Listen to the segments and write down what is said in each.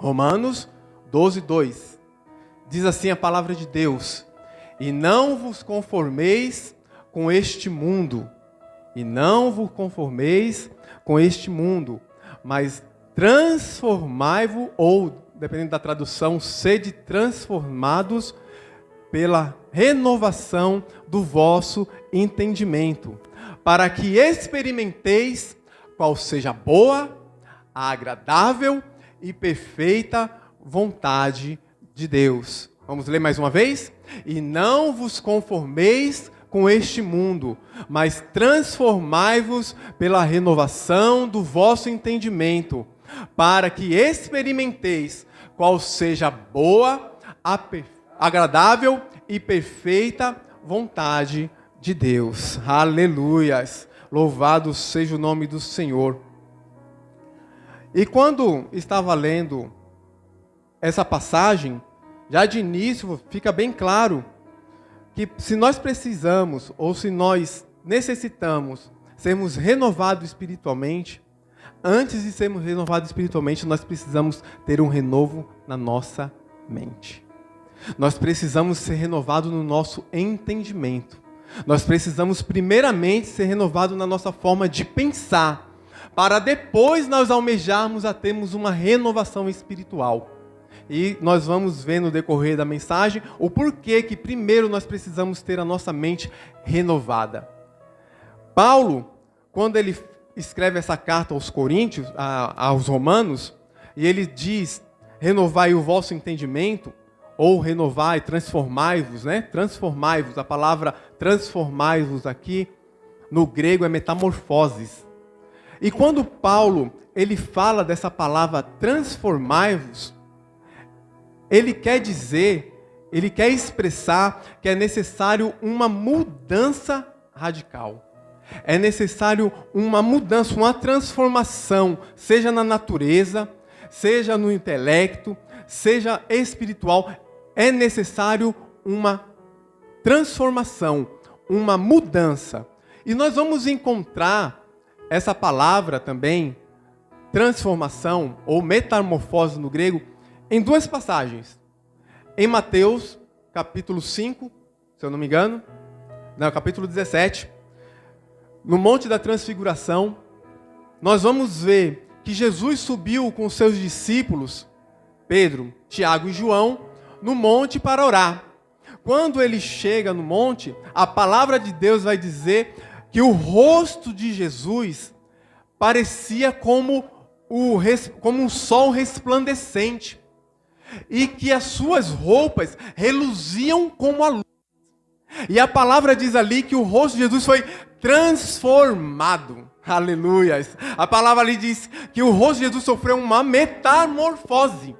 Romanos 12, 2. Diz assim a palavra de Deus: e não vos conformeis com este mundo, e não vos conformeis com este mundo, mas transformai-vos, ou, dependendo da tradução, sede transformados pela renovação do vosso entendimento, para que experimenteis qual seja a boa, a agradável e perfeita vontade de Deus. Vamos ler mais uma vez? E não vos conformeis com este mundo, mas transformai-vos pela renovação do vosso entendimento, para que experimenteis qual seja a boa, agradável e perfeita vontade de Deus. Aleluias! Louvado seja o nome do Senhor. E quando estava lendo essa passagem, já de início fica bem claro que se nós precisamos, ou se nós necessitamos sermos renovados espiritualmente, antes de sermos renovados espiritualmente, nós precisamos ter um renovo na nossa mente. Nós precisamos ser renovados no nosso entendimento. Nós precisamos primeiramente ser renovados na nossa forma de pensar, para depois nós almejarmos a termos uma renovação espiritual. E nós vamos ver no decorrer da mensagem o porquê que primeiro nós precisamos ter a nossa mente renovada. Paulo, quando ele escreve essa carta aos Coríntios, aos Romanos, e ele diz: renovai o vosso entendimento, ou renovai, transformai-vos, né? Transformai-vos, a palavra transformai-vos aqui, no grego é metamorfoses. E quando Paulo, ele fala dessa palavra transformai-vos, ele quer dizer, ele quer expressar que é necessário uma mudança radical. É necessário uma mudança, uma transformação, seja na natureza, seja no intelecto, seja espiritual. É necessário uma transformação, uma mudança. E nós vamos encontrar essa palavra também, transformação ou metamorfose no grego, em duas passagens. Em Mateus, capítulo 5, se eu não me engano, capítulo 17, no Monte da Transfiguração, nós vamos ver que Jesus subiu com seus discípulos, Pedro, Tiago e João, no monte para orar. Quando ele chega no monte, a palavra de Deus vai dizer que o rosto de Jesus parecia como um sol resplandecente, e que as suas roupas reluziam como a luz. E a palavra diz ali que o rosto de Jesus foi transformado. Aleluias! A palavra ali diz que o rosto de Jesus sofreu uma metamorfose.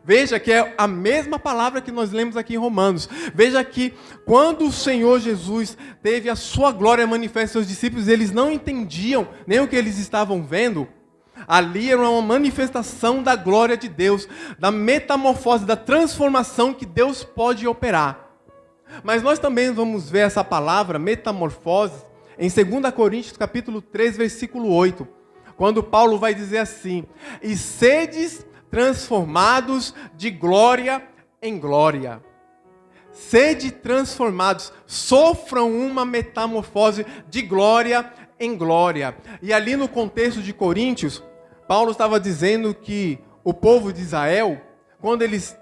Veja que é a mesma palavra que nós lemos aqui em Romanos. Veja que quando o Senhor Jesus teve a sua glória manifesta aos seus discípulos, eles não entendiam nem o que eles estavam vendo. Ali era uma manifestação da glória de Deus, da metamorfose, da transformação que Deus pode operar. Mas nós também vamos ver essa palavra, metamorfose, em 2 Coríntios capítulo 3, versículo 8, quando Paulo vai dizer assim: e sedes transformados de glória em glória. Sede transformados, sofram uma metamorfose de glória em glória. E ali no contexto de Coríntios, Paulo estava dizendo que o povo de Israel, quando eles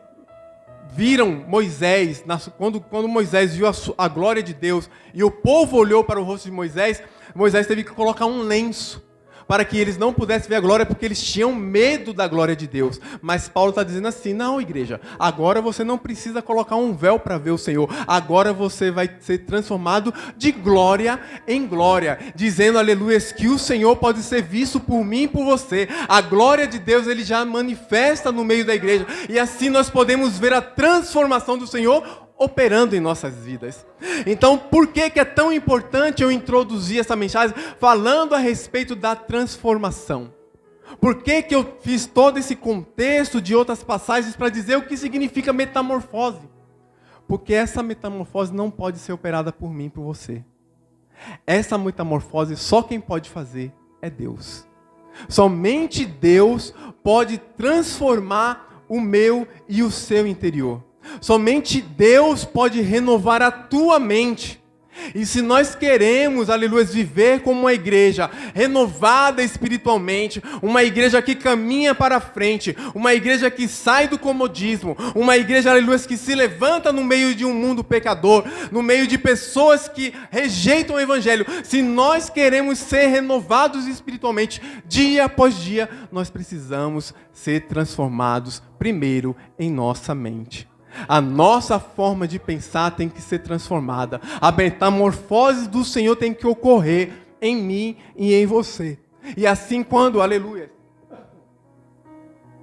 viram Moisés, quando Moisés viu a glória de Deus, e o povo olhou para o rosto de Moisés, Moisés teve que colocar um lenço, para que eles não pudessem ver a glória, porque eles tinham medo da glória de Deus. Mas Paulo está dizendo assim: não, igreja, agora você não precisa colocar um véu para ver o Senhor, agora você vai ser transformado de glória em glória, dizendo, aleluia, que o Senhor pode ser visto por mim e por você. A glória de Deus, ele já manifesta no meio da igreja, e assim nós podemos ver a transformação do Senhor operando em nossas vidas. Então, por que é tão importante eu introduzir essa mensagem falando a respeito da transformação? Por que eu fiz todo esse contexto de outras passagens para dizer o que significa metamorfose? Porque essa metamorfose não pode ser operada por mim e por você. Essa metamorfose só quem pode fazer é Deus. Somente Deus pode transformar o meu e o seu interior. Somente Deus pode renovar a tua mente. E se nós queremos, aleluia, viver como uma igreja renovada espiritualmente, uma igreja que caminha para frente, uma igreja que sai do comodismo, uma igreja, aleluia, que se levanta no meio de um mundo pecador, no meio de pessoas que rejeitam o evangelho, se nós queremos ser renovados espiritualmente, dia após dia, nós precisamos ser transformados primeiro em nossa mente. A nossa forma de pensar tem que ser transformada. A metamorfose do Senhor tem que ocorrer em mim e em você. E assim quando, aleluia,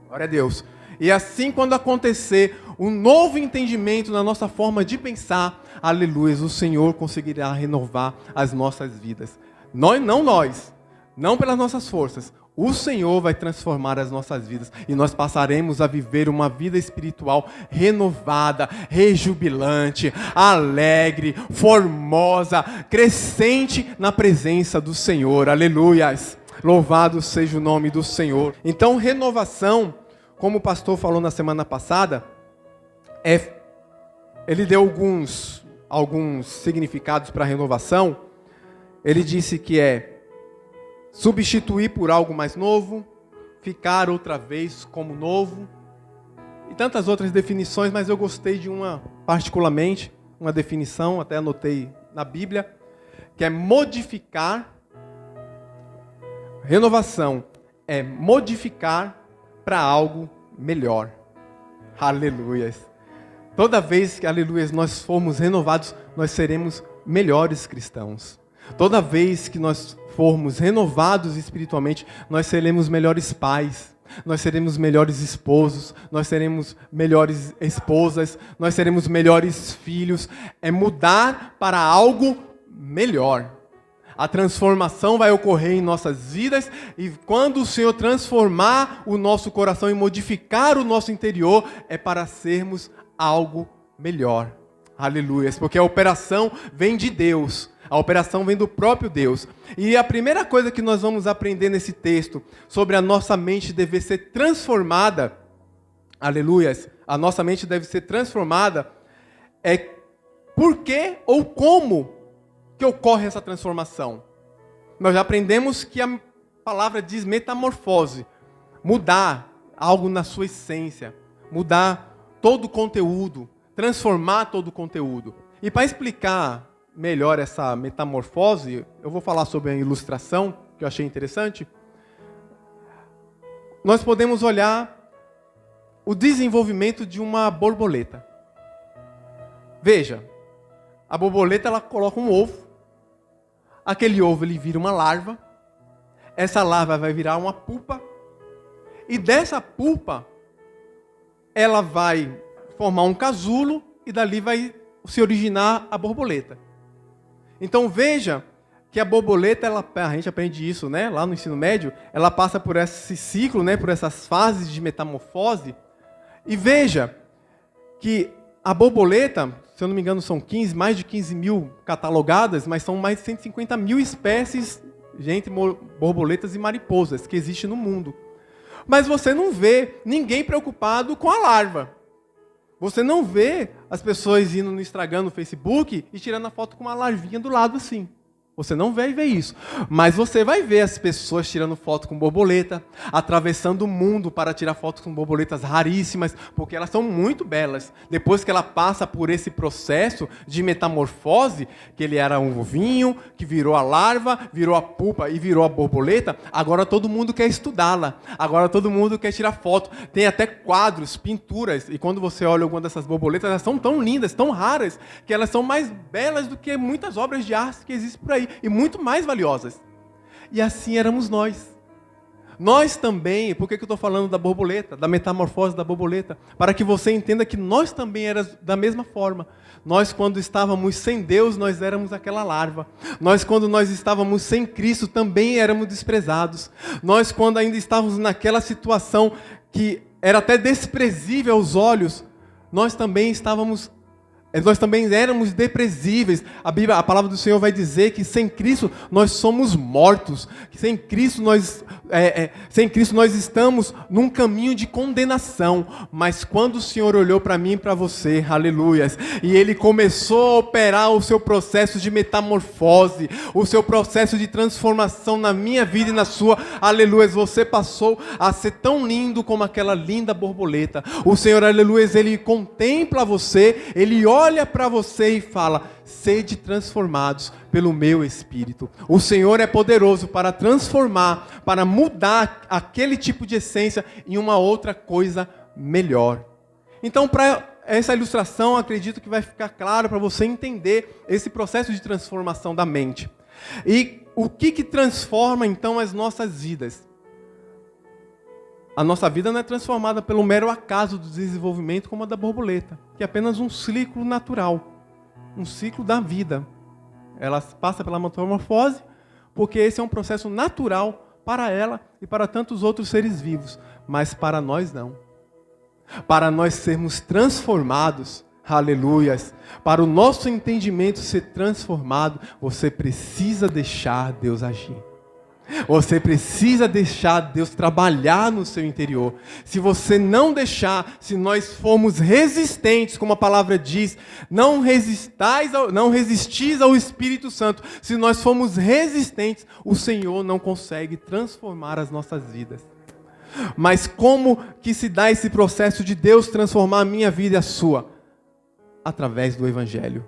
glória a Deus. E assim quando acontecer um novo entendimento na nossa forma de pensar, aleluia, o Senhor conseguirá renovar as nossas vidas. Não pelas nossas forças. O Senhor vai transformar as nossas vidas e nós passaremos a viver uma vida espiritual renovada, rejubilante, alegre, formosa, crescente na presença do Senhor. Aleluias! Louvado seja o nome do Senhor. Então, renovação, como o pastor falou na semana passada, ele deu alguns significados para a renovação. Ele disse que é substituir por algo mais novo, ficar outra vez como novo, e tantas outras definições, mas eu gostei de uma particularmente, uma definição, até anotei na Bíblia, que é modificar. Renovação é modificar para algo melhor. Aleluias. Toda vez que, aleluias, nós formos renovados, nós seremos melhores cristãos. Toda vez que nós formos renovados espiritualmente, nós seremos melhores pais, nós seremos melhores esposos, nós seremos melhores esposas, nós seremos melhores filhos. É mudar para algo melhor. A transformação vai ocorrer em nossas vidas e quando o Senhor transformar o nosso coração e modificar o nosso interior, é para sermos algo melhor. Aleluia, porque a operação vem de Deus. A operação vem do próprio Deus. E a primeira coisa que nós vamos aprender nesse texto, sobre a nossa mente deve ser transformada, aleluias, a nossa mente deve ser transformada, é por que ou como que ocorre essa transformação. Nós já aprendemos que a palavra diz metamorfose, mudar algo na sua essência, mudar todo o conteúdo, transformar todo o conteúdo. E para explicar melhor essa metamorfose, eu vou falar sobre a ilustração, que eu achei interessante. Nós podemos olhar o desenvolvimento de uma borboleta. Veja, a borboleta ela coloca um ovo, aquele ovo ele vira uma larva, essa larva vai virar uma pupa, e dessa pupa ela vai formar um casulo, e dali vai se originar a borboleta. Então veja que a borboleta, a gente aprende isso, né, lá no ensino médio, ela passa por esse ciclo, né, por essas fases de metamorfose. E veja que a borboleta, se eu não me engano, são mais de 15 mil catalogadas, mas são mais de 150 mil espécies entre borboletas e mariposas que existem no mundo. Mas você não vê ninguém preocupado com a larva. Você não vê as pessoas indo no Instagram, no Facebook e tirando a foto com uma larvinha do lado assim. Você não vai ver isso. Mas você vai ver as pessoas tirando foto com borboleta, atravessando o mundo para tirar fotos com borboletas raríssimas, porque elas são muito belas. Depois que ela passa por esse processo de metamorfose, que ele era um ovinho, que virou a larva, virou a pupa e virou a borboleta, agora todo mundo quer estudá-la. Agora todo mundo quer tirar foto. Tem até quadros, pinturas, e quando você olha alguma dessas borboletas, elas são tão lindas, tão raras, que elas são mais belas do que muitas obras de arte que existem por aí. E muito mais valiosas. E assim éramos nós. Nós também, por que eu estou falando da borboleta, da metamorfose da borboleta? Para que você entenda que nós também éramos da mesma forma. Nós, quando estávamos sem Deus, nós éramos aquela larva. Nós, quando nós estávamos sem Cristo, também éramos desprezados. Nós, quando ainda estávamos naquela situação que era até desprezível aos olhos, nós também estávamos Nós também éramos desprezíveis. A palavra do Senhor vai dizer que sem Cristo nós somos mortos. Que sem Cristo nós estamos num caminho de condenação. Mas quando o Senhor olhou para mim e para você, aleluias, e Ele começou a operar o seu processo de metamorfose, o seu processo de transformação na minha vida e na sua, aleluias, você passou a ser tão lindo como aquela linda borboleta. O Senhor, aleluias, Ele contempla você, Ele olha para você e fala: sede transformados pelo meu Espírito. O Senhor é poderoso para transformar, para mudar aquele tipo de essência em uma outra coisa melhor. Então, para essa ilustração, acredito que vai ficar claro para você entender esse processo de transformação da mente. E o que transforma então as nossas vidas? A nossa vida não é transformada pelo mero acaso do desenvolvimento como a da borboleta, que é apenas um ciclo natural, um ciclo da vida. Ela passa pela metamorfose, porque esse é um processo natural para ela e para tantos outros seres vivos, mas para nós não. Para nós sermos transformados, aleluias, para o nosso entendimento ser transformado, você precisa deixar Deus agir. Você precisa deixar Deus trabalhar no seu interior. Se você não deixar, se nós formos resistentes, como a palavra diz, não resistis ao Espírito Santo. Se nós formos resistentes, o Senhor não consegue transformar as nossas vidas. Mas como que se dá esse processo de Deus transformar a minha vida e a sua? Através do Evangelho.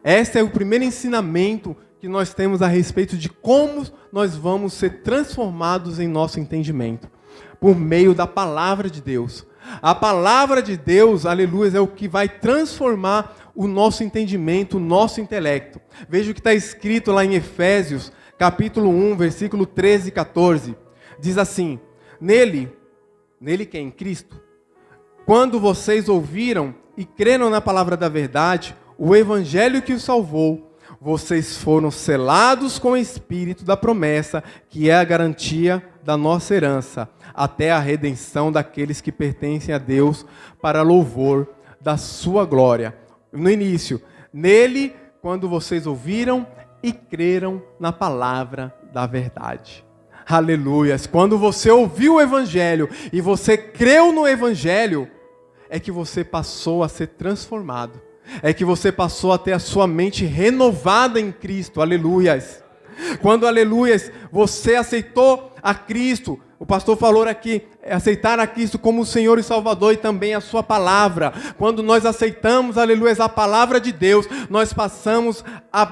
Esse é o primeiro ensinamento que nós temos a respeito de como nós vamos ser transformados em nosso entendimento. Por meio da palavra de Deus. A palavra de Deus, aleluia, é o que vai transformar o nosso entendimento, o nosso intelecto. Veja o que está escrito lá em Efésios, capítulo 1, versículo 13 e 14. Diz assim: Nele quem? Cristo. Quando vocês ouviram e creram na palavra da verdade, o evangelho que os salvou, vocês foram selados com o Espírito da promessa, que é a garantia da nossa herança, até a redenção daqueles que pertencem a Deus, para louvor da sua glória. No início, nele, quando vocês ouviram e creram na palavra da verdade. Aleluias! Quando você ouviu o Evangelho e você creu no Evangelho, é que você passou a ser transformado. É que você passou a ter a sua mente renovada em Cristo. Aleluias! Quando, aleluias, você aceitou a Cristo, o pastor falou aqui, aceitar a Cristo como o Senhor e Salvador e também a sua palavra. Quando nós aceitamos, aleluia, a palavra de Deus, nós passamos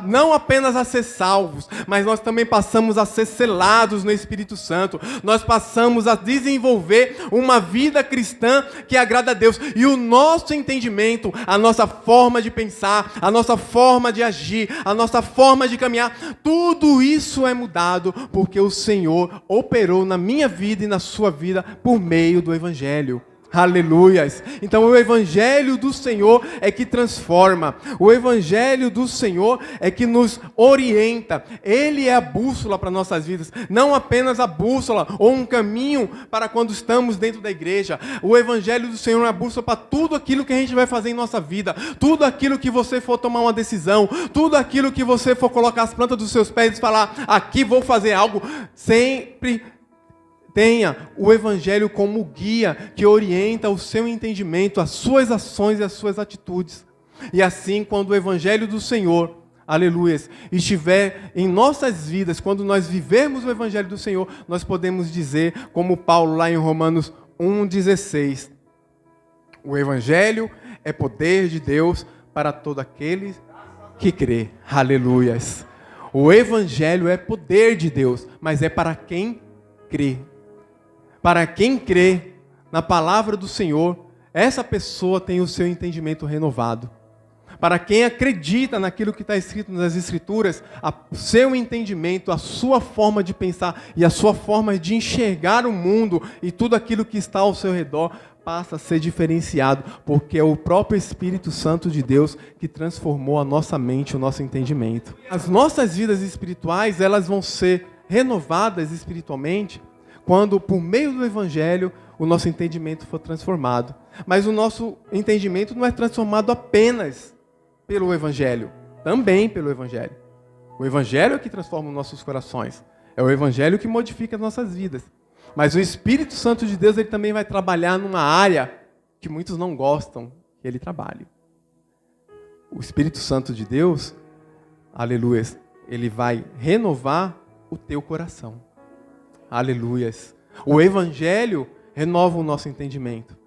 não apenas a ser salvos, mas nós também passamos a ser selados no Espírito Santo. Nós passamos a desenvolver uma vida cristã que agrada a Deus. E o nosso entendimento, a nossa forma de pensar, a nossa forma de agir, a nossa forma de caminhar, tudo isso é mudado porque o Senhor operou na minha vida e na sua vida por meio do Evangelho. Aleluias! Então o Evangelho do Senhor é que transforma. O Evangelho do Senhor é que nos orienta. Ele é a bússola para nossas vidas. Não apenas a bússola ou um caminho para quando estamos dentro da igreja. O Evangelho do Senhor é a bússola para tudo aquilo que a gente vai fazer em nossa vida. Tudo aquilo que você for tomar uma decisão. Tudo aquilo que você for colocar as plantas dos seus pés e falar: aqui vou fazer algo. Sempre tenha o Evangelho como guia que orienta o seu entendimento, as suas ações e as suas atitudes. E assim, quando o Evangelho do Senhor, aleluia, estiver em nossas vidas, quando nós vivermos o Evangelho do Senhor, nós podemos dizer, como Paulo lá em Romanos 1,16, o Evangelho é poder de Deus para todo aquele que crê. Aleluias. O Evangelho é poder de Deus, mas é para quem crê. Para quem crê na palavra do Senhor, essa pessoa tem o seu entendimento renovado. Para quem acredita naquilo que está escrito nas Escrituras, o seu entendimento, a sua forma de pensar e a sua forma de enxergar o mundo e tudo aquilo que está ao seu redor passa a ser diferenciado, porque é o próprio Espírito Santo de Deus que transformou a nossa mente, o nosso entendimento. As nossas vidas espirituais, elas vão ser renovadas espiritualmente quando, por meio do Evangelho, o nosso entendimento for transformado. Mas o nosso entendimento não é transformado apenas pelo Evangelho, também pelo Evangelho. O Evangelho é que transforma os nossos corações. É o Evangelho que modifica as nossas vidas. Mas o Espírito Santo de Deus, ele também vai trabalhar numa área que muitos não gostam que ele trabalhe. O Espírito Santo de Deus, aleluia, ele vai renovar o teu coração. Aleluias. O Evangelho renova o nosso entendimento.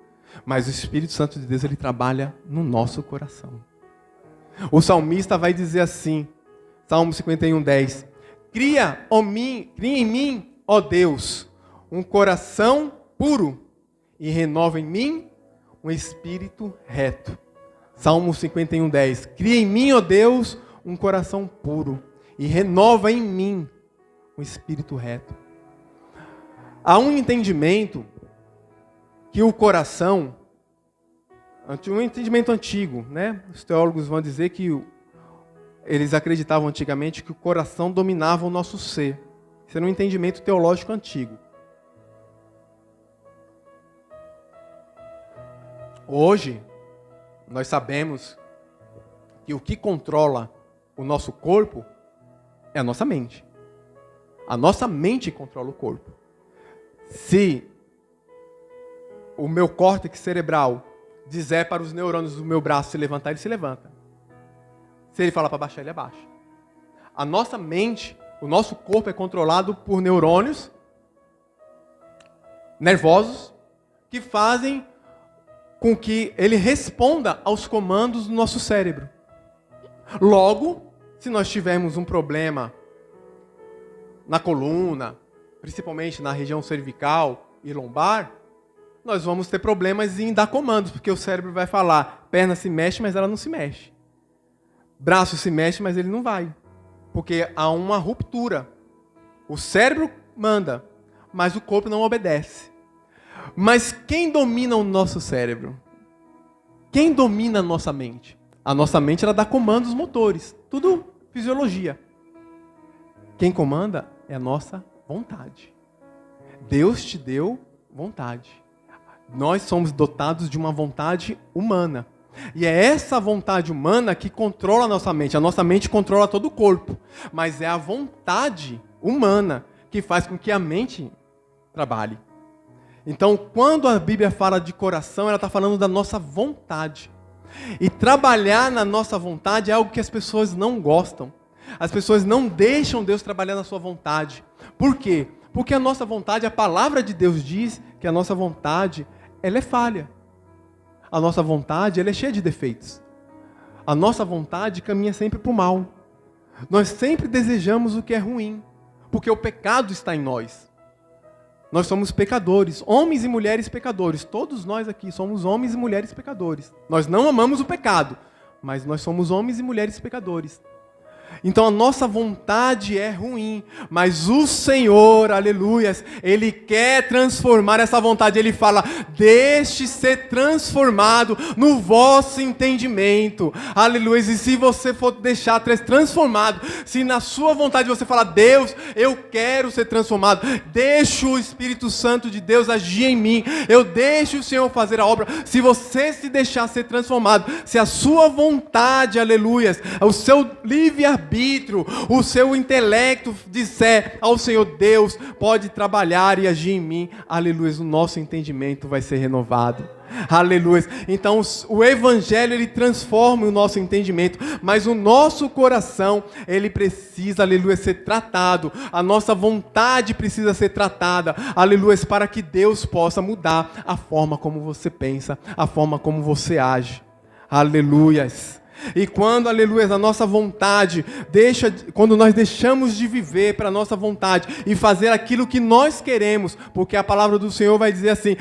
Mas o Espírito Santo de Deus, ele trabalha no nosso coração. O salmista vai dizer assim, Salmo 51:10. Cria em mim, ó Deus, um coração puro e renova em mim um espírito reto. Salmo 51:10. Cria em mim, ó Deus, um coração puro e renova em mim um espírito reto. Há um entendimento que o coração, um entendimento antigo, né? Os teólogos vão dizer que eles acreditavam antigamente que o coração dominava o nosso ser. Isso era um entendimento teológico antigo. Hoje, nós sabemos que o que controla o nosso corpo é a nossa mente. A nossa mente controla o corpo. Se o meu córtex cerebral dizer para os neurônios do meu braço se levantar, ele se levanta. Se ele falar para baixar, ele abaixa. A nossa mente, o nosso corpo é controlado por neurônios nervosos que fazem com que ele responda aos comandos do nosso cérebro. Logo, se nós tivermos um problema na coluna, principalmente na região cervical e lombar, nós vamos ter problemas em dar comandos, porque o cérebro vai falar, perna se mexe, mas ela não se mexe. Braço se mexe, mas ele não vai. Porque há uma ruptura. O cérebro manda, mas o corpo não obedece. Mas quem domina o nosso cérebro? Quem domina a nossa mente? A nossa mente, ela dá comandos motores. Tudo fisiologia. Quem comanda é a nossa vontade. Deus te deu vontade. Nós somos dotados de uma vontade humana. E é essa vontade humana que controla a nossa mente. A nossa mente controla todo o corpo. Mas é a vontade humana que faz com que a mente trabalhe. Então, quando a Bíblia fala de coração, ela está falando da nossa vontade. E trabalhar na nossa vontade é algo que as pessoas não gostam. As pessoas não deixam Deus trabalhar na sua vontade. Por quê? Porque a nossa vontade, a palavra de Deus diz que a nossa vontade, ela é falha. A nossa vontade, ela é cheia de defeitos. A nossa vontade caminha sempre para o mal. Nós sempre desejamos o que é ruim, porque o pecado está em nós. Nós somos pecadores, homens e mulheres pecadores. Todos nós aqui somos homens e mulheres pecadores. Nós não amamos o pecado, mas nós somos homens e mulheres pecadores. Então a nossa vontade é ruim, mas o Senhor, aleluias, Ele quer transformar essa vontade. Ele fala, deixe ser transformado no vosso entendimento, aleluias. E se você for deixar ser transformado, se na sua vontade você falar, Deus, eu quero ser transformado, deixe o Espírito Santo de Deus agir em mim, eu deixo o Senhor fazer a obra. Se você se deixar ser transformado, se a sua vontade, aleluias, o seu livre-arbítrio, o seu intelecto disser ao Senhor, Deus pode trabalhar e agir em mim, aleluia, o nosso entendimento vai ser renovado, aleluia. Então o Evangelho, ele transforma o nosso entendimento, mas o nosso coração, ele precisa, aleluia, ser tratado, a nossa vontade precisa ser tratada, aleluia, para que Deus possa mudar a forma como você pensa, a forma como você age, aleluias. E quando, aleluia, a nossa vontade quando nós deixamos de viver para a nossa vontade e fazer aquilo que nós queremos, porque a palavra do Senhor vai dizer assim,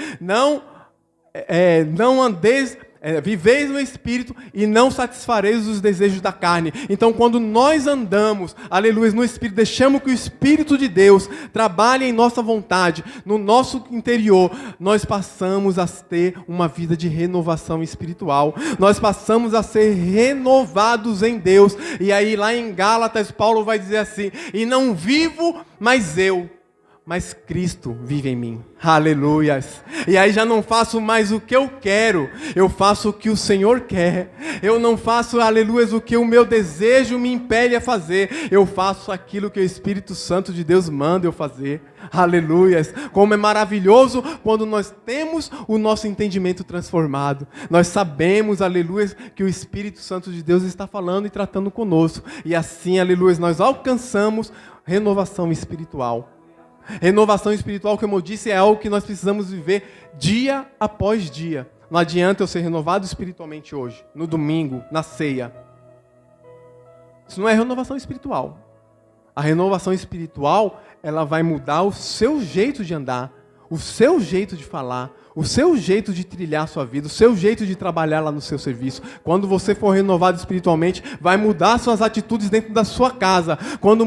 viveis no Espírito e não satisfareis os desejos da carne. Então quando nós andamos, aleluia, no Espírito, deixamos que o Espírito de Deus trabalhe em nossa vontade, no nosso interior, nós passamos a ter uma vida de renovação espiritual, nós passamos a ser renovados em Deus. E aí lá em Gálatas, Paulo vai dizer assim, e não vivo mais eu, mas Cristo vive em mim. Aleluias. E aí já não faço mais o que eu quero, eu faço o que o Senhor quer. Eu não faço, aleluias, o que o meu desejo me impele a fazer. Eu faço aquilo que o Espírito Santo de Deus manda eu fazer. Aleluias. Como é maravilhoso quando nós temos o nosso entendimento transformado. Nós sabemos, aleluias, que o Espírito Santo de Deus está falando e tratando conosco. E assim, aleluias, nós alcançamos renovação espiritual. Renovação espiritual, como eu disse, é algo que nós precisamos viver dia após dia. Não adianta eu ser renovado espiritualmente hoje, no domingo, na ceia. Isso não é renovação espiritual. A renovação espiritual, ela vai mudar o seu jeito de andar, o seu jeito de falar, o seu jeito de trilhar a sua vida, o seu jeito de trabalhar lá no seu serviço. Quando você for renovado espiritualmente, vai mudar suas atitudes dentro da sua casa. Quando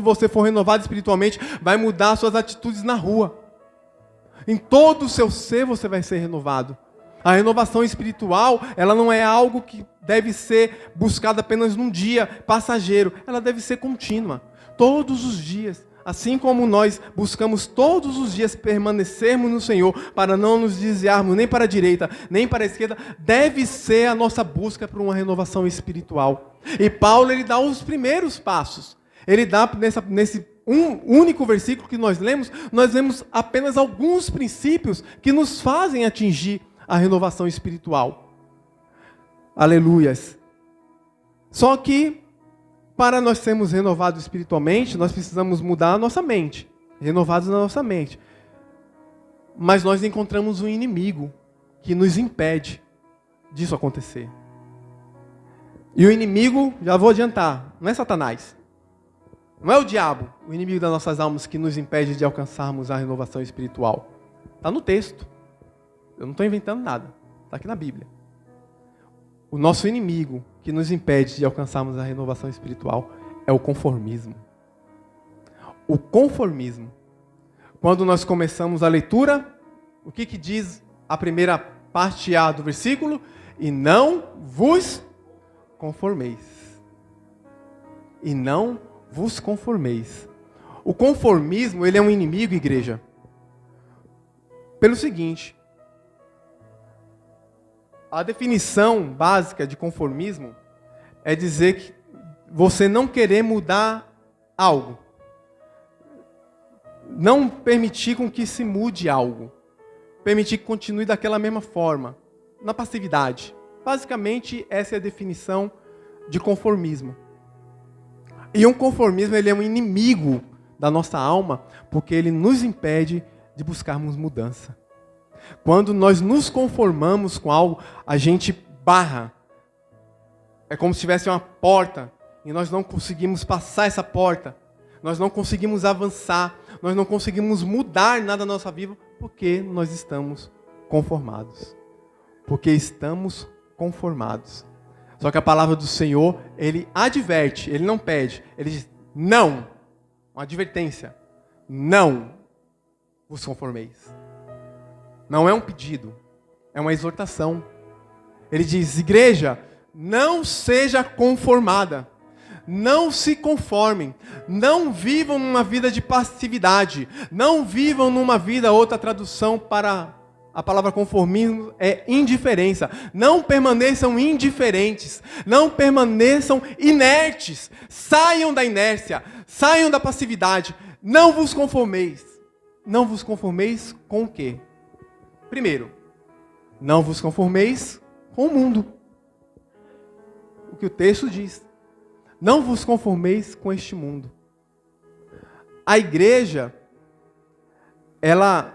você for renovado espiritualmente, vai mudar suas atitudes na rua. Em todo o seu ser você vai ser renovado. A renovação espiritual, ela não é algo que deve ser buscada apenas num dia passageiro. Ela deve ser contínua, todos os dias. Assim como nós buscamos todos os dias permanecermos no Senhor, para não nos desviarmos nem para a direita, nem para a esquerda, deve ser a nossa busca por uma renovação espiritual. E Paulo, ele dá os primeiros passos. Ele dá, nesse único versículo que nós lemos apenas alguns princípios que nos fazem atingir a renovação espiritual. Aleluias. Só que, para nós sermos renovados espiritualmente, nós precisamos mudar a nossa mente. Renovados na nossa mente. Mas nós encontramos um inimigo que nos impede disso acontecer. E o inimigo, já vou adiantar, não é Satanás. Não é o diabo, o inimigo das nossas almas, que nos impede de alcançarmos a renovação espiritual. Está no texto. Eu não estou inventando nada. Está aqui na Bíblia. O nosso inimigo que nos impede de alcançarmos a renovação espiritual é o conformismo. O conformismo. Quando nós começamos a leitura, o que diz a primeira parte A do versículo? E não vos conformeis. E não vos conformeis. O conformismo, ele é um inimigo, igreja. Pelo seguinte: a definição básica de conformismo é dizer que você não querer mudar algo. Não permitir com que se mude algo. Permitir que continue daquela mesma forma. Na passividade. Basicamente, essa é a definição de conformismo. E um conformismo, ele é um inimigo da nossa alma, porque ele nos impede de buscarmos mudança. Quando nós nos conformamos com algo, a gente barra. É como se tivesse uma porta e nós não conseguimos passar essa porta. Nós não conseguimos avançar. Nós não conseguimos mudar nada na nossa vida porque nós estamos conformados. Porque estamos conformados. Só que a palavra do Senhor, ele adverte, ele não pede. Ele diz, não. Uma advertência. Não vos conformeis. Não é um pedido, é uma exortação. Ele diz, igreja, não seja conformada. Não se conformem. Não vivam numa vida de passividade. Não vivam numa vida, outra tradução para a palavra conformismo é indiferença. Não permaneçam indiferentes. Não permaneçam inertes. Saiam da inércia. Saiam da passividade. Não vos conformeis. Não vos conformeis com o quê? Primeiro, não vos conformeis com o mundo. O que o texto diz. Não vos conformeis com este mundo. A igreja, ela,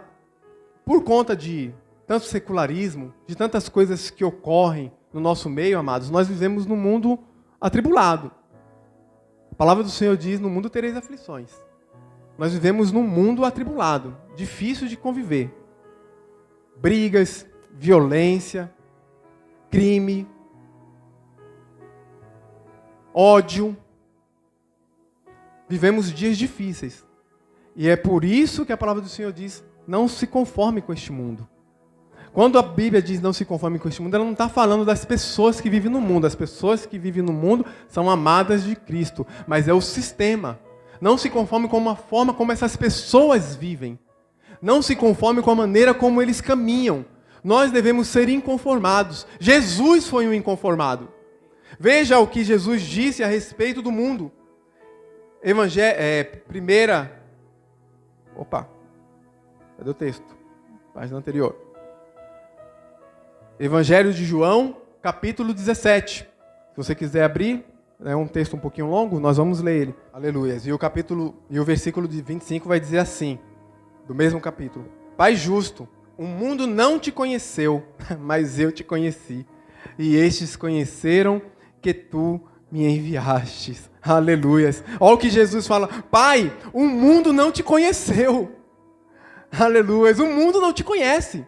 por conta de tanto secularismo, de tantas coisas que ocorrem no nosso meio, amados, nós vivemos num mundo atribulado. A palavra do Senhor diz, no mundo tereis aflições. Nós vivemos num mundo atribulado, difícil de conviver. Brigas, violência, crime, ódio. Vivemos dias difíceis. E é por isso que a palavra do Senhor diz, não se conforme com este mundo. Quando a Bíblia diz não se conforme com este mundo, ela não está falando das pessoas que vivem no mundo. As pessoas que vivem no mundo são amadas de Cristo, mas é o sistema. Não se conforme com a forma como essas pessoas vivem. Não se conforme com a maneira como eles caminham. Nós devemos ser inconformados. Jesus foi um inconformado. Veja o que Jesus disse a respeito do mundo. Cadê o texto? Página anterior. Evangelho de João, capítulo 17. Se você quiser abrir, é um texto um pouquinho longo, nós vamos ler ele. Aleluia. E o versículo de 25 vai dizer assim, do mesmo capítulo. Pai justo, o mundo não te conheceu, mas eu te conheci. E estes conheceram que tu me enviastes. Aleluias. Olha o que Jesus fala. Pai, o mundo não te conheceu. Aleluias. O mundo não te conhece.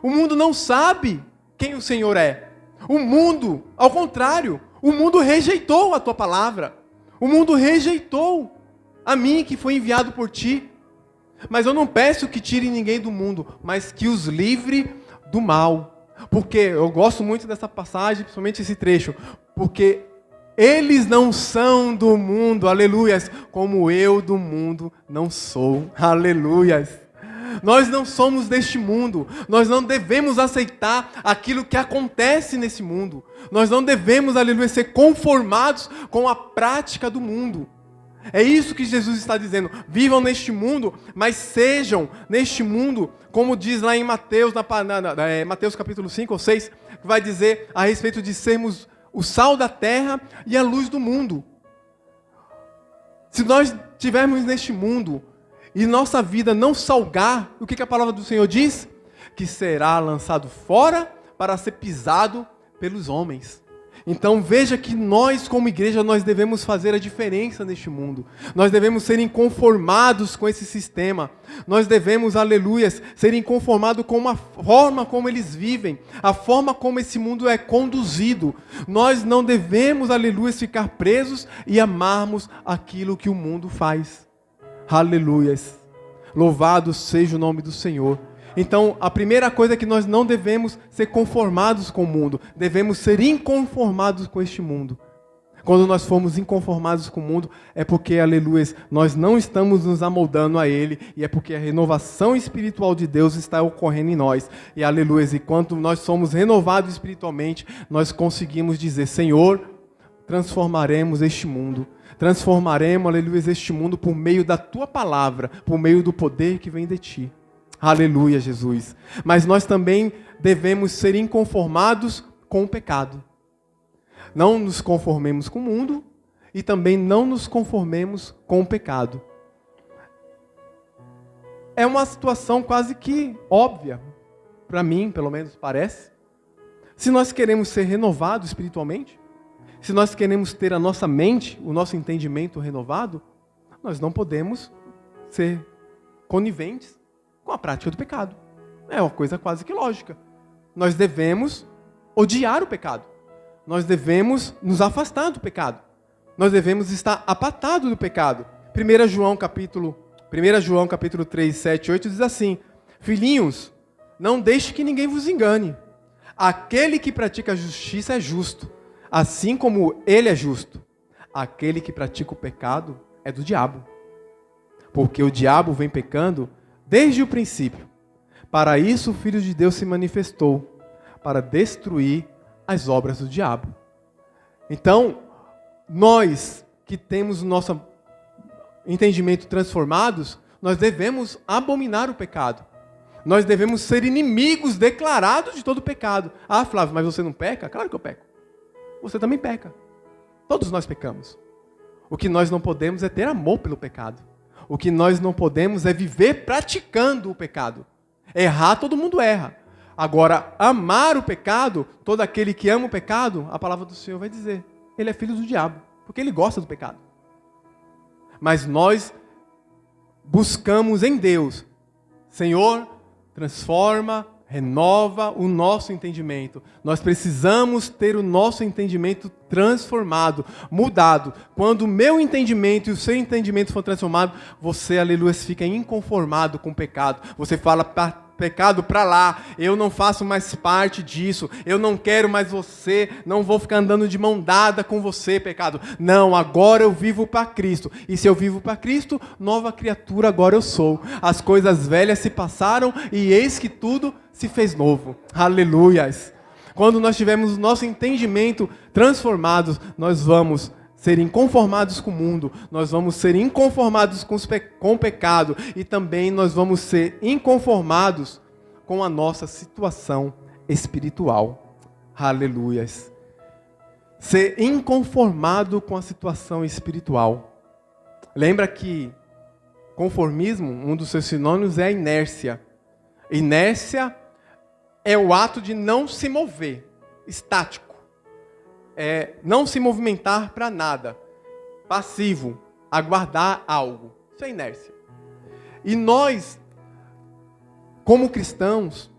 O mundo não sabe quem o Senhor é. O mundo, ao contrário, o mundo rejeitou a tua palavra. O mundo rejeitou a mim que foi enviado por ti. Mas eu não peço que tire ninguém do mundo, mas que os livre do mal. Porque eu gosto muito dessa passagem, principalmente esse trecho. Porque eles não são do mundo, aleluias, como eu do mundo não sou, aleluias. Nós não somos deste mundo, nós não devemos aceitar aquilo que acontece nesse mundo. Nós não devemos, aleluia, ser conformados com a prática do mundo. É isso que Jesus está dizendo. Vivam neste mundo, mas sejam neste mundo, como diz lá em Mateus, Mateus capítulo 5 ou 6, que vai dizer a respeito de sermos o sal da terra e a luz do mundo. Se nós estivermos neste mundo e nossa vida não salgar, o que a palavra do Senhor diz? Que será lançado fora para ser pisado pelos homens. Então veja que nós como igreja, nós devemos fazer a diferença neste mundo. Nós devemos ser inconformados com esse sistema. Nós devemos, aleluias, ser inconformados com a forma como eles vivem, a forma como esse mundo é conduzido. Nós não devemos, aleluias, ficar presos e amarmos aquilo que o mundo faz. Aleluias. Louvado seja o nome do Senhor. Então, a primeira coisa é que nós não devemos ser conformados com o mundo. Devemos ser inconformados com este mundo. Quando nós formos inconformados com o mundo, é porque, aleluia, nós não estamos nos amoldando a Ele. E é porque a renovação espiritual de Deus está ocorrendo em nós. E, aleluia, e quando nós somos renovados espiritualmente, nós conseguimos dizer, Senhor, transformaremos este mundo. Transformaremos, aleluia, este mundo por meio da Tua palavra, por meio do poder que vem de Ti. Aleluia, Jesus. Mas nós também devemos ser inconformados com o pecado. Não nos conformemos com o mundo e também não nos conformemos com o pecado. É uma situação quase que óbvia, para mim, pelo menos parece. Se nós queremos ser renovados espiritualmente, se nós queremos ter a nossa mente, o nosso entendimento renovado, nós não podemos ser coniventes com a prática do pecado. É uma coisa quase que lógica. Nós devemos odiar o pecado. Nós devemos nos afastar do pecado. Nós devemos estar apartados do pecado. 1 João capítulo 3, 7, 8 diz assim: Filhinhos, não deixe que ninguém vos engane. Aquele que pratica a justiça é justo, assim como ele é justo. Aquele que pratica o pecado é do diabo. Porque o diabo vem pecando desde o princípio. Para isso o Filho de Deus se manifestou, para destruir as obras do diabo. Então, nós que temos o nosso entendimento transformados, nós devemos abominar o pecado. Nós devemos ser inimigos declarados de todo pecado. Ah, Flávio, mas você não peca? Claro que eu peco. Você também peca. Todos nós pecamos. O que nós não podemos é ter amor pelo pecado. O que nós não podemos é viver praticando o pecado. Errar, todo mundo erra. Agora, amar o pecado, todo aquele que ama o pecado, a palavra do Senhor vai dizer, ele é filho do diabo, porque ele gosta do pecado. Mas nós buscamos em Deus, Senhor, transforma, renova o nosso entendimento. Nós precisamos ter o nosso entendimento transformado, mudado. Quando o meu entendimento e o seu entendimento for transformado, você, aleluia, fica inconformado com o pecado. Você fala, pecado para lá, eu não faço mais parte disso, eu não quero mais você, não vou ficar andando de mão dada com você, pecado. Não, agora eu vivo para Cristo. E se eu vivo para Cristo, nova criatura agora eu sou. As coisas velhas se passaram e eis que tudo se fez novo. Aleluias! Quando nós tivermos o nosso entendimento transformado, nós vamos ser inconformados com o mundo, nós vamos ser inconformados com o pecado e também nós vamos ser inconformados com a nossa situação espiritual. Aleluias! Ser inconformado com a situação espiritual. Lembra que conformismo, um dos seus sinônimos é a inércia. Inércia é o ato de não se mover, estático. Não se movimentar para nada. Passivo, aguardar algo. Isso é inércia. E nós, como cristãos,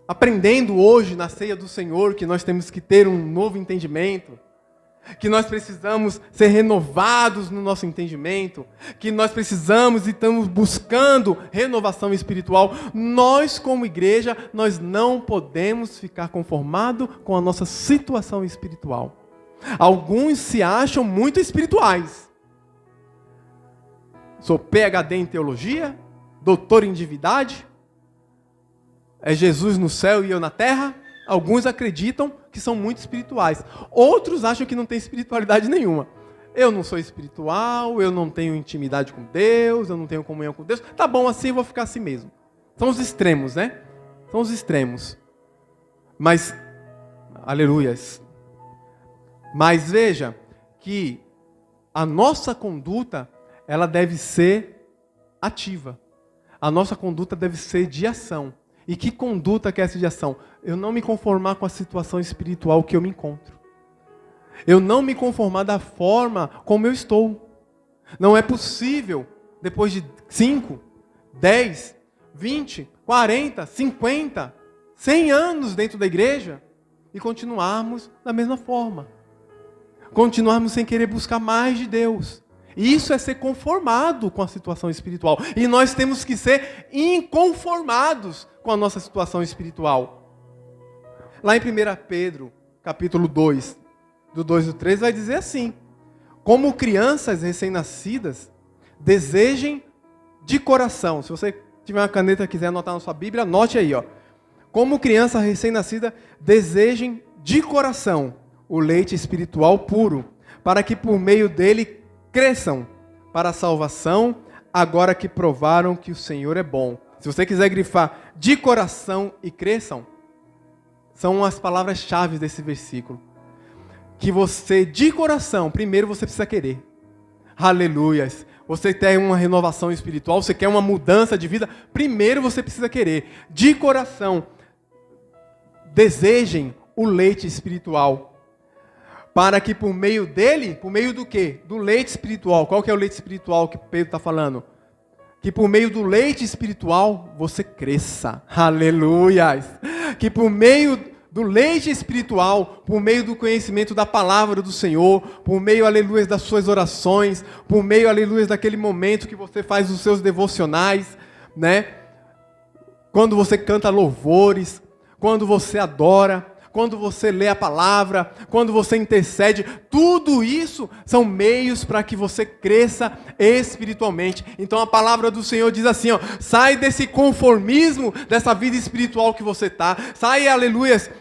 aprendendo hoje na ceia do Senhor que nós temos que ter um novo entendimento, que nós precisamos ser renovados no nosso entendimento, que nós precisamos e estamos buscando renovação espiritual, nós como igreja, nós não podemos ficar conformados com a nossa situação espiritual. Alguns se acham muito espirituais. Sou PhD em teologia, doutor em divindade, é Jesus no céu e eu na terra. Alguns acreditam que são muito espirituais. Outros acham que não tem espiritualidade nenhuma. Eu não sou espiritual, eu não tenho intimidade com Deus, eu não tenho comunhão com Deus. Tá bom assim, eu vou ficar assim mesmo. São os extremos, né? São os extremos. Mas, aleluias. Mas veja que a nossa conduta, ela deve ser ativa. A nossa conduta deve ser de ação. E que conduta que é essa de ação? Eu não me conformar com a situação espiritual que eu me encontro. Eu não me conformar da forma como eu estou. Não é possível, depois de 5, 10, 20, 40, 50, 100 anos dentro da igreja e continuarmos da mesma forma. Continuarmos sem querer buscar mais de Deus. Isso é ser conformado com a situação espiritual. E nós temos que ser inconformados com a nossa situação espiritual. Lá em 1 Pedro, capítulo 2, do 2 ao 3, vai dizer assim: como crianças recém-nascidas, desejem de coração. Se você tiver uma caneta e quiser anotar na sua Bíblia, anote aí, ó. Como criança recém-nascida, desejem de coração o leite espiritual puro, para que por meio dele cresçam para a salvação, agora que provaram que o Senhor é bom. Se você quiser grifar de coração e cresçam, são as palavras-chave desse versículo. Que você, de coração, primeiro você precisa querer. Aleluias. Você tem uma renovação espiritual, você quer uma mudança de vida, primeiro você precisa querer. De coração, desejem o leite espiritual. Para que por meio dele, por meio do quê? Do leite espiritual. Qual que é o leite espiritual que Pedro está falando? Que por meio do leite espiritual você cresça. Aleluias! Que por meio do leite espiritual, por meio do conhecimento da palavra do Senhor, por meio, aleluias, das suas orações, por meio, aleluias, daquele momento que você faz os seus devocionais, né? Quando você canta louvores, quando você adora, quando você lê a palavra, quando você intercede, tudo isso são meios para que você cresça espiritualmente. Então a palavra do Senhor diz assim, ó, sai desse conformismo, dessa vida espiritual que você está, sai, aleluias,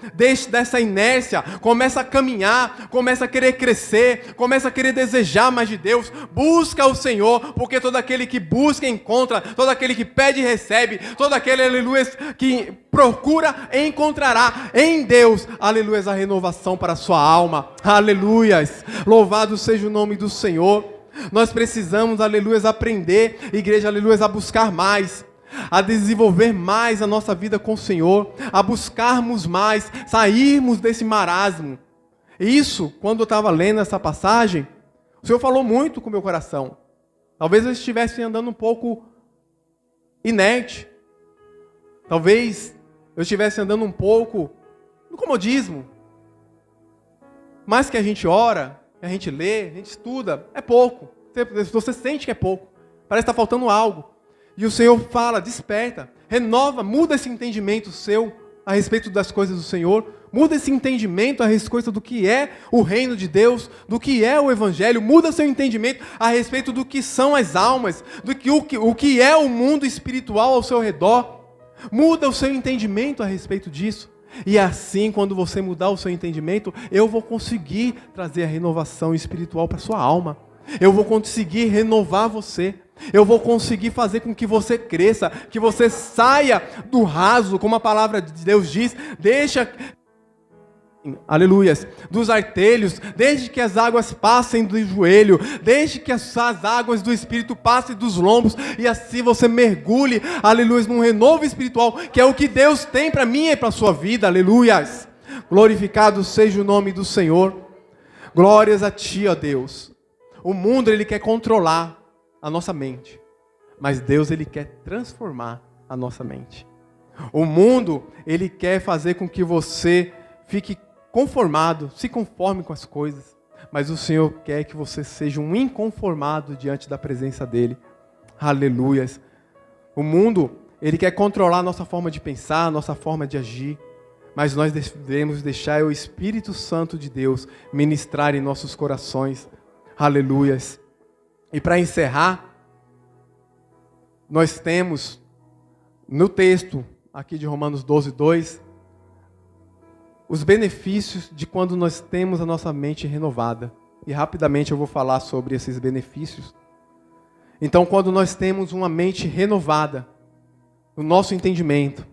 dessa inércia, começa a caminhar, começa a querer crescer, começa a querer desejar mais de Deus, busca o Senhor, porque todo aquele que busca encontra, todo aquele que pede recebe, todo aquele, aleluias, que procura encontrará em Deus, aleluias, a renovação para a sua alma, aleluias, louvado seja o nome do Senhor. Nós precisamos, aleluias, aprender, igreja, aleluias, a buscar mais, a desenvolver mais a nossa vida com o Senhor, a buscarmos mais, sairmos desse marasmo. Isso, quando eu estava lendo essa passagem, o Senhor falou muito com o meu coração. Talvez eu estivesse andando um pouco inerte, talvez eu estivesse andando um pouco no comodismo. Mas que a gente ora, que a gente lê, a gente estuda, é pouco. Você sente que é pouco. Parece que está faltando algo. E o Senhor fala, desperta, renova, muda esse entendimento seu a respeito das coisas do Senhor. Muda esse entendimento a respeito do que é o reino de Deus, do que é o Evangelho. Muda seu entendimento a respeito do que são as almas, o que é o mundo espiritual ao seu redor. Muda o seu entendimento a respeito disso. E assim, quando você mudar o seu entendimento, eu vou conseguir trazer a renovação espiritual para a sua alma. Eu vou conseguir renovar você. Eu vou conseguir fazer com que você cresça, que você saia do raso, como a palavra de Deus diz, aleluias, dos artelhos, desde que as águas passem do joelho, desde que as águas do Espírito passem dos lombos, e assim você mergulhe, aleluias, num renovo espiritual, que é o que Deus tem para mim e para a sua vida, aleluias. Glorificado seja o nome do Senhor. Glórias a Ti, ó Deus. O mundo, ele quer controlar a nossa mente, mas Deus, ele quer transformar a nossa mente. O mundo, ele quer fazer com que você fique conformado, se conforme com as coisas, mas o Senhor quer que você seja um inconformado diante da presença dEle. Aleluias. O mundo, ele quer controlar a nossa forma de pensar, a nossa forma de agir, mas nós devemos deixar o Espírito Santo de Deus ministrar em nossos corações. Aleluias. E para encerrar, nós temos no texto aqui de Romanos 12:2, os benefícios de quando nós temos a nossa mente renovada. E rapidamente eu vou falar sobre esses benefícios. Então, quando nós temos uma mente renovada, no nosso entendimento,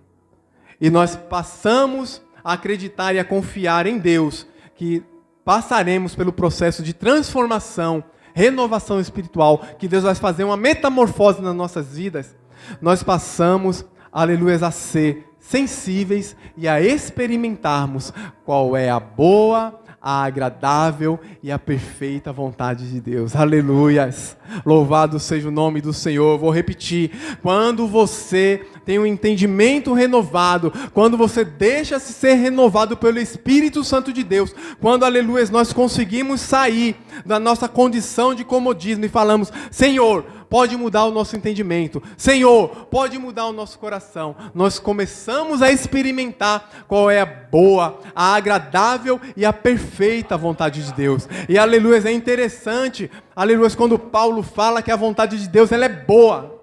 e nós passamos a acreditar e a confiar em Deus, que passaremos pelo processo de transformação, renovação espiritual, que Deus vai fazer uma metamorfose nas nossas vidas, nós passamos, aleluia, a ser sensíveis e a experimentarmos qual é a boa, a agradável e a perfeita vontade de Deus. Aleluias! Louvado seja o nome do Senhor. Vou repetir. Quando você tem um entendimento renovado, quando você deixa-se ser renovado pelo Espírito Santo de Deus, quando, aleluia, nós conseguimos sair da nossa condição de comodismo e falamos, Senhor, pode mudar o nosso entendimento. Senhor, pode mudar o nosso coração. Nós começamos a experimentar qual é a boa, a agradável e a perfeita vontade de Deus. E, aleluia, é interessante, aleluia, quando Paulo fala que a vontade de Deus ela é boa.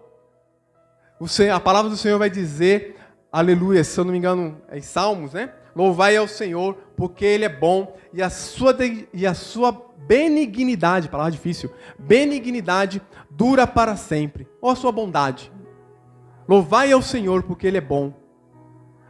A palavra do Senhor vai dizer, aleluia, se eu não me engano, é em Salmos, né? Louvai ao Senhor, porque Ele é bom, e a sua benignidade, palavra difícil, benignidade dura para sempre. Ou a sua bondade. Louvai ao Senhor, porque Ele é bom.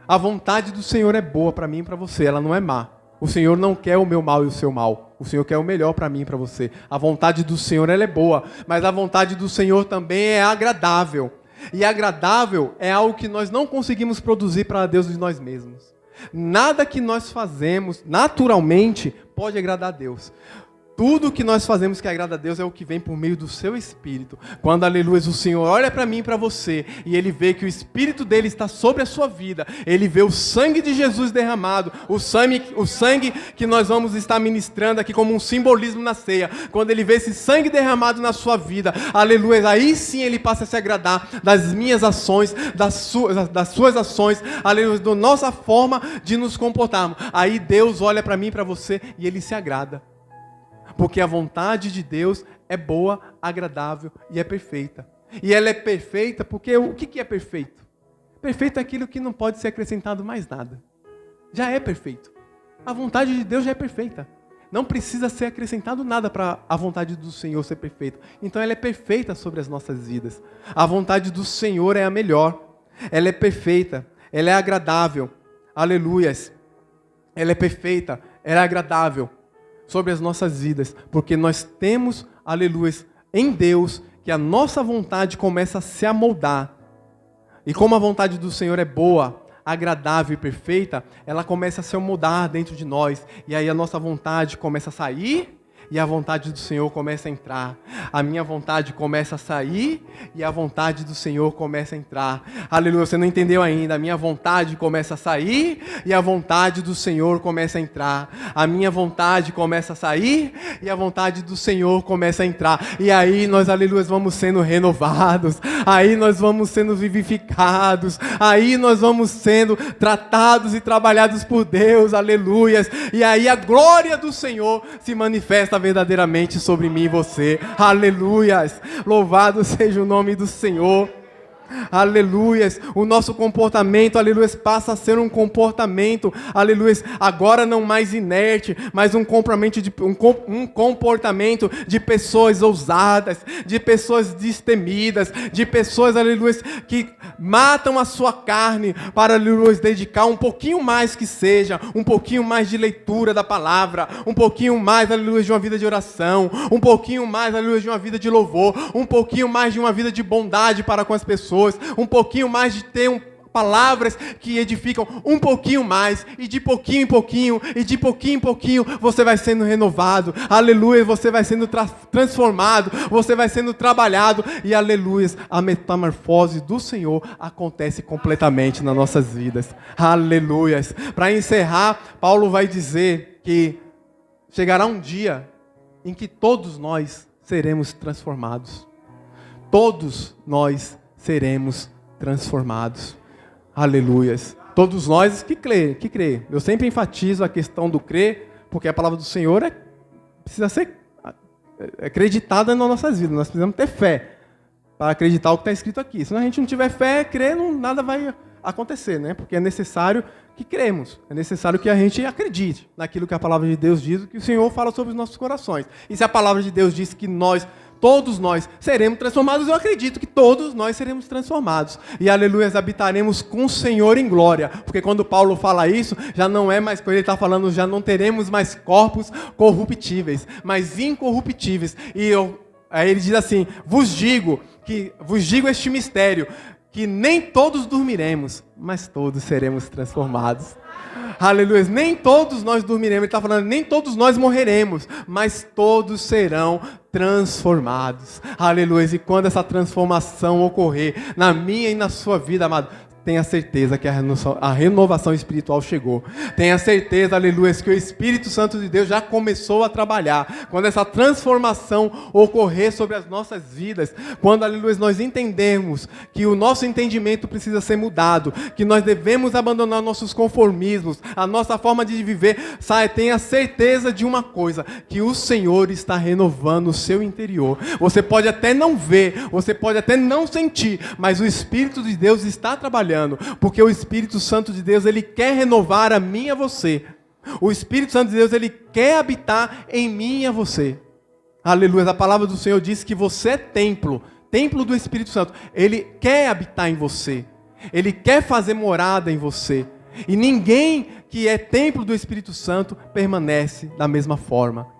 A vontade do Senhor é boa para mim e para você, ela não é má. O Senhor não quer o meu mal e o seu mal. O Senhor quer o melhor para mim e para você. A vontade do Senhor ela é boa, mas a vontade do Senhor também é agradável. E agradável é algo que nós não conseguimos produzir para Deus de nós mesmos. Nada que nós fazemos naturalmente pode agradar a Deus. Tudo que nós fazemos que agrada a Deus é o que vem por meio do seu Espírito. Quando, aleluia, o Senhor olha para mim e para você, e Ele vê que o Espírito dEle está sobre a sua vida, Ele vê o sangue de Jesus derramado, o sangue que nós vamos estar ministrando aqui como um simbolismo na ceia. Quando Ele vê esse sangue derramado na sua vida, aleluia, aí sim Ele passa a se agradar das minhas ações, das suas ações, aleluia, da nossa forma de nos comportarmos. Aí Deus olha para mim e para você e Ele se agrada. Porque a vontade de Deus é boa, agradável e é perfeita. E ela é perfeita porque o que é perfeito? Perfeito é aquilo que não pode ser acrescentado mais nada. Já é perfeito. A vontade de Deus já é perfeita. Não precisa ser acrescentado nada para a vontade do Senhor ser perfeita. Então ela é perfeita sobre as nossas vidas. A vontade do Senhor é a melhor. Ela é perfeita. Ela é agradável. Aleluias. Ela é perfeita. Ela é agradável sobre as nossas vidas, porque nós temos, aleluia, em Deus, que a nossa vontade começa a se amoldar. E como a vontade do Senhor é boa, agradável e perfeita, ela começa a se amoldar dentro de nós. E aí a nossa vontade começa a sair e a vontade do Senhor começa a entrar. A minha vontade começa a sair e a vontade do Senhor começa a entrar. Aleluia, você não entendeu ainda. A minha vontade começa a sair e a vontade do Senhor começa a entrar. A minha vontade começa a sair e a vontade do Senhor começa a entrar. E aí nós, aleluia, vamos sendo renovados. Aí nós vamos sendo vivificados. Aí nós vamos sendo tratados e trabalhados por Deus. Aleluia. E aí a glória do Senhor se manifesta verdadeiramente sobre mim e você. Aleluias, louvado seja o nome do Senhor. Aleluias, o nosso comportamento, aleluias, passa a ser um comportamento, aleluias, agora não mais inerte, mas um comportamento de pessoas ousadas, de pessoas destemidas, de pessoas, aleluias, que matam a sua carne para, aleluias, dedicar um pouquinho mais que seja, um pouquinho mais de leitura da palavra, um pouquinho mais, aleluias, de uma vida de oração, um pouquinho mais, aleluias, de uma vida de louvor, um pouquinho mais de uma vida de bondade para com as pessoas, um pouquinho mais de ter palavras que edificam um pouquinho mais, e de pouquinho em pouquinho, e de pouquinho em pouquinho, você vai sendo renovado, aleluia, você vai sendo transformado, você vai sendo trabalhado, e aleluia, a metamorfose do Senhor acontece completamente nas nossas vidas, aleluia. Para encerrar, Paulo vai dizer que chegará um dia em que todos nós seremos transformados, todos nós seremos transformados. Aleluias. Todos nós que crê. Eu sempre enfatizo a questão do crer, porque a palavra do Senhor precisa ser acreditada nas nossas vidas. Nós precisamos ter fé para acreditar o que está escrito aqui. Se a gente não tiver fé, crer, nada vai acontecer, né? Porque é necessário que cremos. É necessário que a gente acredite naquilo que a palavra de Deus diz, que o Senhor fala sobre os nossos corações. E se a palavra de Deus diz que todos nós seremos transformados, eu acredito que todos nós seremos transformados. E, aleluia, habitaremos com o Senhor em glória. Porque quando Paulo fala isso, já não é mais, quando ele está falando, já não teremos mais corpos corruptíveis, mas incorruptíveis. Aí ele diz assim, vos digo este mistério, que nem todos dormiremos, mas todos seremos transformados. Aleluia, nem todos nós dormiremos, ele está falando, nem todos nós morreremos, mas todos serão transformados. Aleluia, e quando essa transformação ocorrer na minha e na sua vida, amado, tenha certeza que a renovação espiritual chegou. Tenha certeza, aleluia, que o Espírito Santo de Deus já começou a trabalhar. Quando essa transformação ocorrer sobre as nossas vidas, quando, aleluia, nós entendemos que o nosso entendimento precisa ser mudado, que nós devemos abandonar nossos conformismos, a nossa forma de viver, tenha certeza de uma coisa, que o Senhor está renovando o seu interior. Você pode até não ver, você pode até não sentir, mas o Espírito de Deus está trabalhando. Porque o Espírito Santo de Deus, ele quer renovar a mim e a você. O Espírito Santo de Deus, ele quer habitar em mim e a você. Aleluia, a palavra do Senhor diz que você é templo do Espírito Santo. Ele quer habitar em você. Ele quer fazer morada em você. E ninguém que é templo do Espírito Santo permanece da mesma forma.